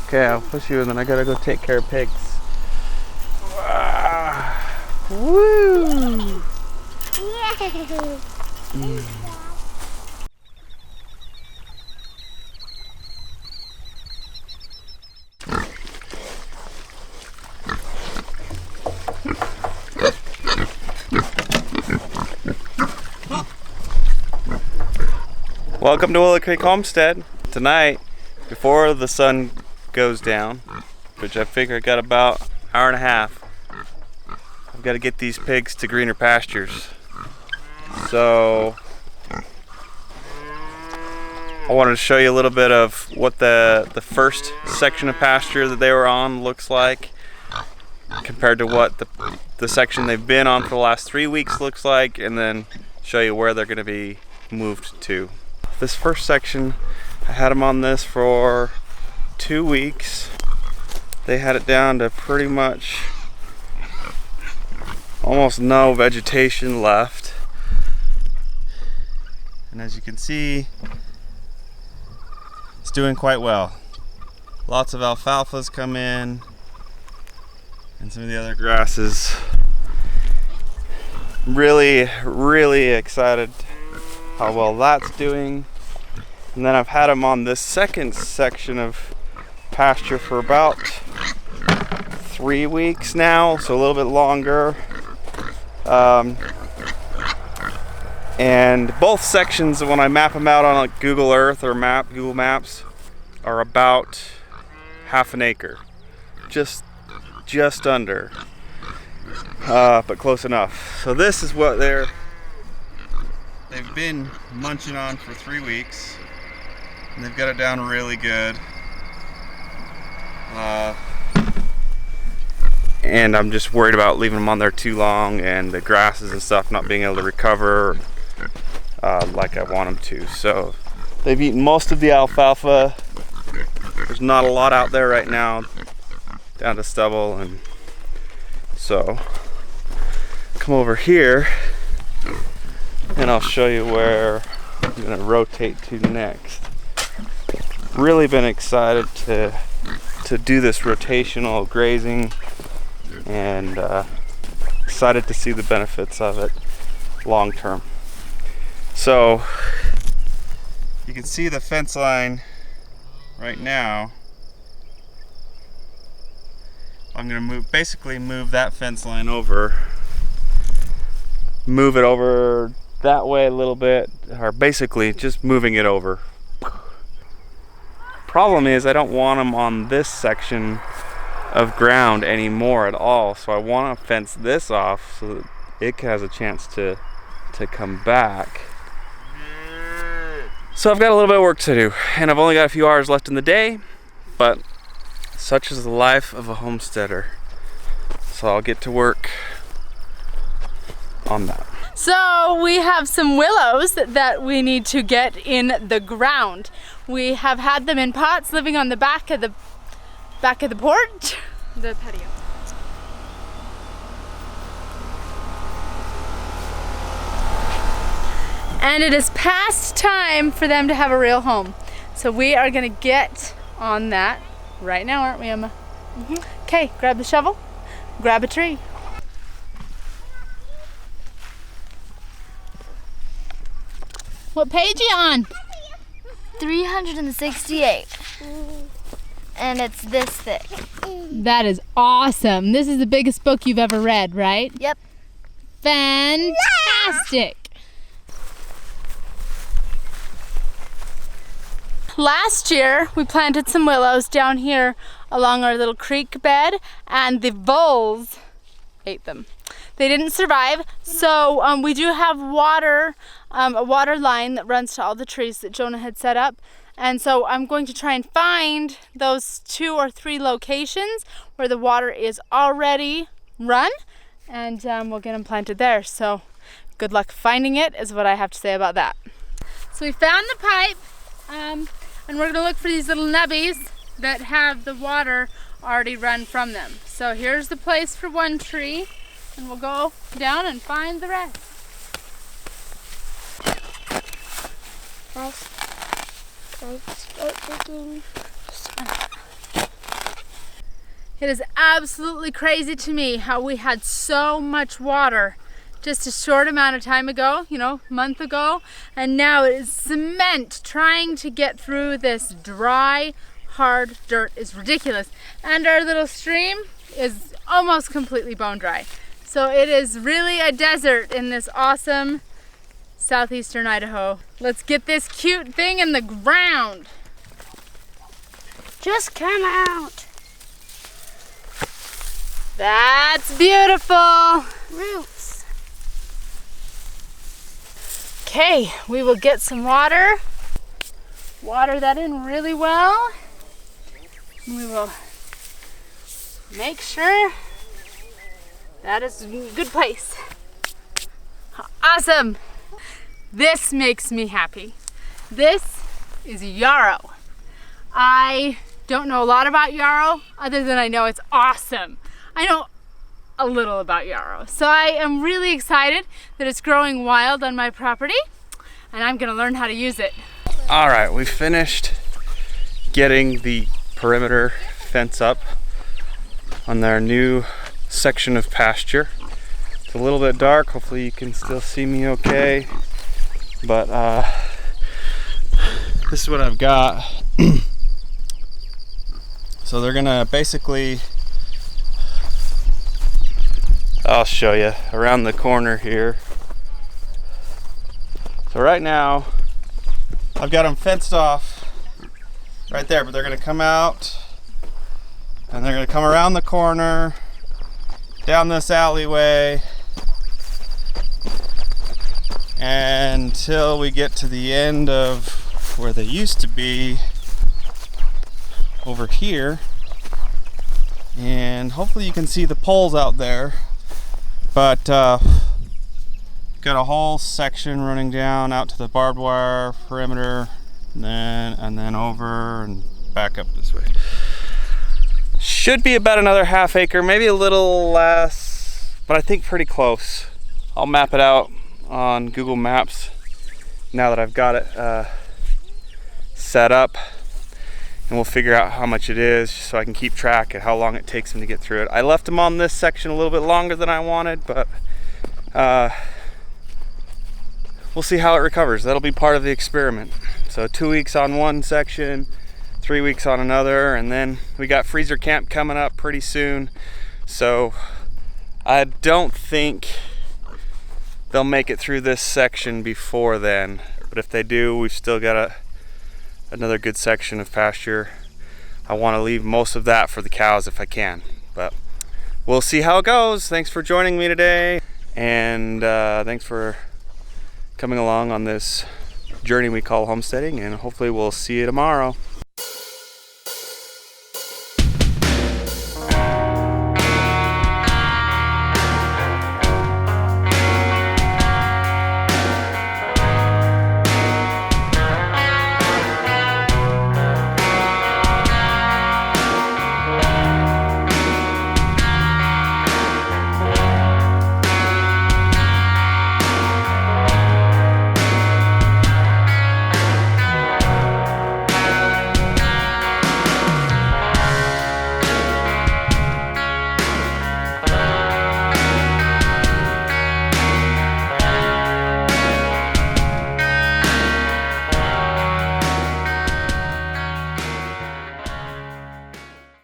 Okay, I'll push you and then I gotta go take care of pigs. Woo! Welcome to Willow Creek Homestead. Tonight, before the sun goes down, which I figure I got about an hour and a half, I've got to get these pigs to greener pastures. So I wanted to show you a little bit of what the first section of pasture that they were on looks like compared to what the section they've been on for the last 3 weeks looks like, and then show you where they're going to be moved to. This first section, I had them on this for 2 weeks. They had it down to pretty much almost no vegetation left. And as you can see, it's doing quite well. Lots of alfalfas come in and some of the other grasses. Really excited how well that's doing. And then I've had them on this second section of pasture for about 3 weeks now, so a little bit longer. And both sections, when I map them out on like Google Earth or Google Maps, are about half an acre, just under, but close enough. So this is what they've been munching on for 3 weeks, and they've got it down really good. And I'm just worried about leaving them on there too long and the grasses and stuff not being able to recover like I want them to. So they've eaten most of the alfalfa. There's not a lot out there right now, down to stubble, and so come over here and I'll show you where I'm gonna rotate to next. Really been excited to do this rotational grazing, and excited to see the benefits of it long term. So you can see the fence line right now. I'm gonna basically move that fence line over, move it over that way a little bit, or basically just moving it over. Problem is, I don't want them on this section of ground anymore at all, so I want to fence this off so that it has a chance to come back. So I've got a little bit of work to do, and I've only got a few hours left in the day, but such is the life of a homesteader. So I'll get to work on that. So we have some willows that we need to get in the ground. We have had them in pots living on the back of the porch, the patio. And it is past time for them to have a real home. So we are gonna get on that right now, aren't we, Emma? Okay, grab the shovel, grab a tree. What page are you on? 368. And it's this thick. That is awesome. This is the biggest book you've ever read, right? Yep. Fantastic. Last year, we planted some willows down here along our little creek bed, and the voles ate them. They didn't survive, so we do have water, a water line that runs to all the trees that Jonah had set up. And so I'm going to try and find those 2 or 3 locations where the water is already run, and we'll get them planted there. So good luck finding it is what I have to say about that. So we found the pipe, and we're gonna look for these little nubbies that have the water already run from them. So here's the place for one tree, and we'll go down and find the rest. Can I start digging? It is absolutely crazy to me how we had so much water just a short amount of time ago, you know, a month ago, and now it is cement trying to get through this dry, hard dirt is ridiculous. And our little stream is almost completely bone dry. So it is really a desert in this awesome southeastern Idaho. Let's get this cute thing in the ground. Just come out. That's beautiful. Roots. Okay, we will get some water. Water that in really well. We will make sure that is a good place. Awesome. This makes me happy. This is yarrow. I don't know a lot about yarrow other than I know it's awesome. I know a little about yarrow. So I am really excited that it's growing wild on my property and I'm gonna learn how to use it. All right, we finished getting the perimeter fence up on our new section of pasture. It's a little bit dark, hopefully you can still see me okay. But this is what I've got. So they're gonna basically, I'll show you around the corner here. So right now, I've got them fenced off right there, but they're gonna come out and they're gonna come around the corner, down this alleyway, until we get to the end of where they used to be over here. And hopefully you can see the poles out there. But got a whole section running down out to the barbed wire perimeter, and then over and back up this way. Should be about another half acre, maybe a little less, but I think pretty close. I'll map it out on Google Maps now that I've got it set up, and we'll figure out how much it is so I can keep track of how long it takes them to get through it. I left them on this section a little bit longer than I wanted, but we'll see how it recovers. That'll be part of the experiment. So 2 weeks on one section, 3 weeks on another, and then we got freezer camp coming up pretty soon. So I don't think they'll make it through this section before then, but if they do, we've still got another good section of pasture. I want to leave most of that for the cows if I can, but we'll see how it goes. Thanks for joining me today, and thanks for coming along on this journey we call homesteading, and hopefully we'll see you tomorrow.